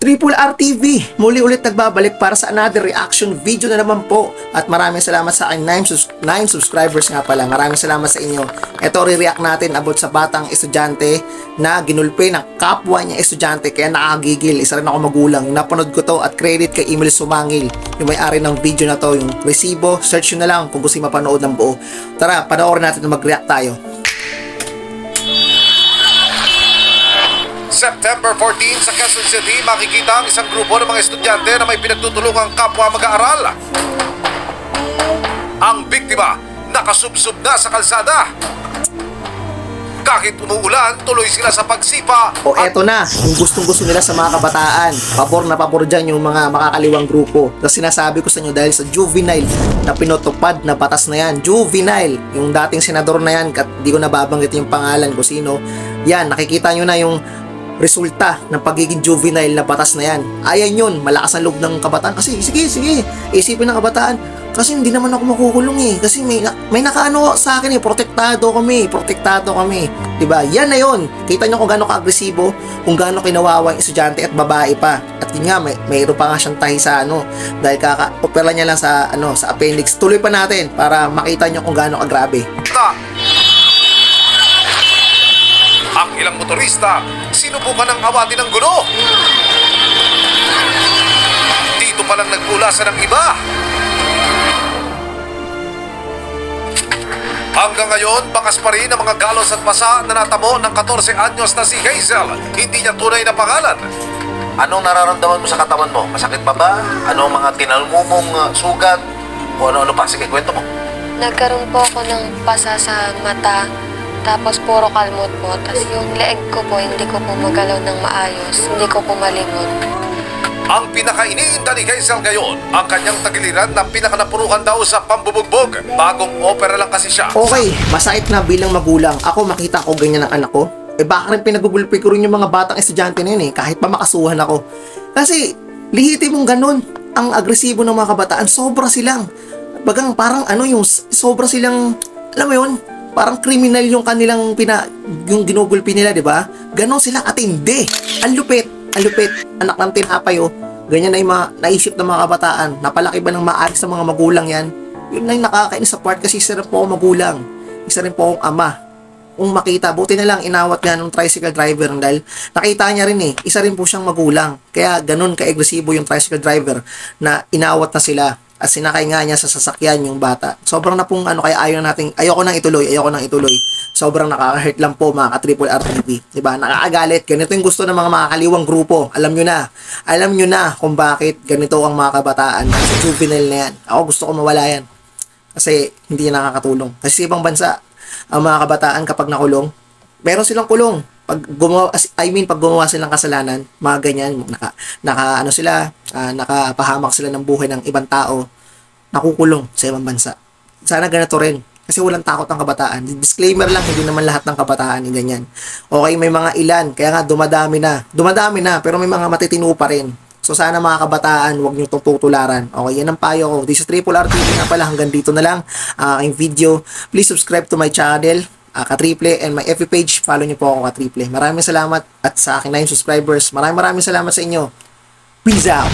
Triple R TV, muli ulit nagbabalik para sa another reaction video na naman po. At maraming salamat sa akin, 9 subscribers nga pala. Maraming salamat sa inyo. Ito, re-react natin about sa batang estudyante na ginulpe ng kapwa niya estudyante kaya nakagigil. Isa rin ako magulang. Napanood ko to at credit kay Emil Sumangil, yung may-ari ng video na to, yung resibo. Search nyo na lang kung gusto nyo mapanood ng buo. Tara, panoorin natin na mag-react tayo. September 14 sa Quezon City, makikita ang isang grupo ng mga estudyante na may pinagtutulungang kapwa mag-aaral. Ang biktima, nakasubsob na sa kalsada. Kahit umuulan, tuloy sila sa pagsipa. O eto na, yung gustong-gusto nila sa mga kabataan. Pabor na pabor dyan yung mga makakaliwang grupo. Tapos sinasabi ko sa inyo dahil sa juvenile na pinotupad na batas na yan. Juvenile, yung dating senador na yan, di ko nababanggit yung pangalan ko sino. Yan, nakikita nyo na yung resulta ng pagiging juvenile na batas na yan. Ayan yun, malakas ang loob ng kabataan. Kasi sige, isipin ng kabataan, kasi hindi naman ako makukulong eh. Kasi may nakaano sa akin eh, protektado kami. Diba? Yan na yun. Kita nyo kung gaano ka-agresibo, kung gaano kinawawa yung estudyante at babae pa. At yun nga, mayroon pa nga siyang tahi sa dahil kaka-opera niya lang sa sa appendix. Tuloy pa natin para makita nyo kung gaano ka-grabe. Ang ilang motorista, sinubukan ng awatin ng gulo. Dito palang nagpulasan ng iba. Hanggang ngayon, bakas pa rin ang mga galos at basa na natamo ng 14 anyos na si Hazel. Hindi niya tunay na pangalan. Anong nararamdaman mo sa katawan mo? Masakit pa ba? Anong mga tinalmumong sugat? O ano-ano pa? Sige, kwento mo. Nagkaroon po ako ng pasa sa mata. Tapos puro kalmot po. Tapos yung leeg ko po, hindi ko po magalaw ng maayos. Hindi ko po malimot. Ang pinaka-iniinda ni Hazel ngayon, ang kanyang tagiliran na pinakanapuruhan daw sa pambubugbog. Bagong opera lang kasi siya. Okay, masakit na bilang magulang. Ako makita ko ganyan ang anak ko. Baka rin pinagugulpi ko rin yung mga batang estudyante na yun eh. Kahit pa makasuhan ako. Kasi lihiti mong ganun. Ang agresibo ng mga kabataan, sobra silang. Bagang parang yung sobra silang, alam mo yun, parang kriminal yung kanilang yung ginugulpi nila, di ba? Ganon sila katindi. Ang lupit. Anak ng tinapay, oh. Ganyan na yung naisip ng mga kabataan. Napalaki ba ng maaari sa mga magulang yan? Yun na yung nakakainis sa part kasi isa rin po akong magulang. Isa rin po akong ama. Kung makita, buti na lang inawat nga ng tricycle driver dahil nakita niya rin eh, isa rin po siyang magulang. Kaya ganon ka-agresibo yung tricycle driver na inawat na sila. At sinakay nga niya sa sasakyan yung bata. Sobrang na pong kaya ayoko nang ituloy. Sobrang nakaka-hurt lang po mga ka-Triple R TV. Diba? Nakakagalit. Ganito yung gusto ng mga makakaliwang grupo. Alam nyo na kung bakit ganito ang mga kabataan. Sa juvenile na yan. Ako gusto ko mawala yan. Kasi hindi yan nakakatulong. Kasi sa ibang bansa, ang mga kabataan kapag nakulong, meron silang kulong. Pag gumawa silang kasalanan, mga ganyan, nakapahamak sila ng buhay ng ibang tao, nakukulong sa ibang bansa. Sana ganito rin. Kasi walang takot ang kabataan. Disclaimer lang, hindi naman lahat ng kabataan yung ganyan. Okay, may mga ilan, kaya nga dumadami na, pero may mga matitino pa rin. So sana mga kabataan, huwag nyo itong tutularan. Okay, yan ang payo ko. This is Triple R TV na pala, hanggang dito na lang ang aking video. Please subscribe to my channel, Ka-Triple, and my FB page. Follow nyo po ako, Ka-Triple. Maraming salamat at sa aking 9 subscribers. Maraming salamat sa inyo. Peace out!